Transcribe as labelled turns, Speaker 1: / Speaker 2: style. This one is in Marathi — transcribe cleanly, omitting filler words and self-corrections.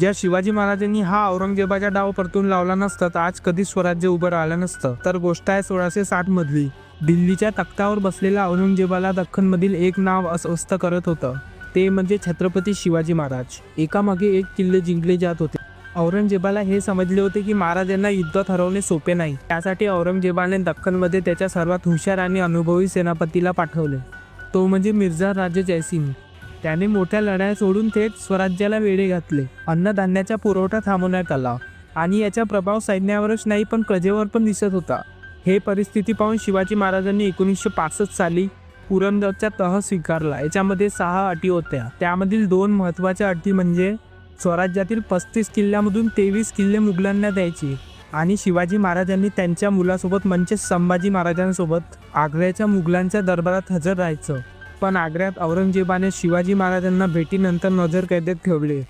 Speaker 1: ज्या शिवाजी महाराजांनी हा औरंगजेबाचा डाव परतून लावला नसता तर आज कधीच स्वराज्य उभं राहिलं नसतं. तर गोष्ट आहे 1660 मधली. दिल्लीच्या तख्तावर बसलेल्या औरंगजेबाला दख्खनमधील एक नाव अस्वस्थ करत होतं. ते म्हणजे छत्रपती शिवाजी महाराज. एकामागे एक किल्ले जिंकले जात होते. औरंगजेबाला हे समजले होते की महाराजांना युद्धात हरवणे सोपे नाही. त्यासाठी औरंगजेबाने दख्खनमध्ये त्याच्या सर्वात हुशार आणि अनुभवी सेनापतीला पाठवले. तो म्हणजे मिर्झा राजे जयसिंग. त्याने मोठ्या लढाया सोडून थेट स्वराज्याला वेढे घातले. अन्नधान्याचा पुरवठा थांबवण्यात आला आणि याचा प्रभाव सैन्यावरच नाही पण प्रजेवर पण दिसत होता. हे परिस्थिती पाहून शिवाजी महाराजांनी 1965 साली पुरंदरचा तह स्वीकारला. याच्यामध्ये 6 अटी होत्या. त्यामधील 2 महत्त्वाच्या अटी म्हणजे स्वराज्यातील 35 किल्ल्यामधून 23 किल्ले मुघलांना द्यायचे आणि शिवाजी महाराजांनी त्यांच्या मुलासोबत म्हणजे संभाजी महाराजांसोबत आग्र्याच्या मुघलांच्या दरबारात हजर राहायचं. पण आग्र्यात औरंगजेबाने शिवाजी महाराजांना भेटीनंतर नजरकैदेत ठेवले.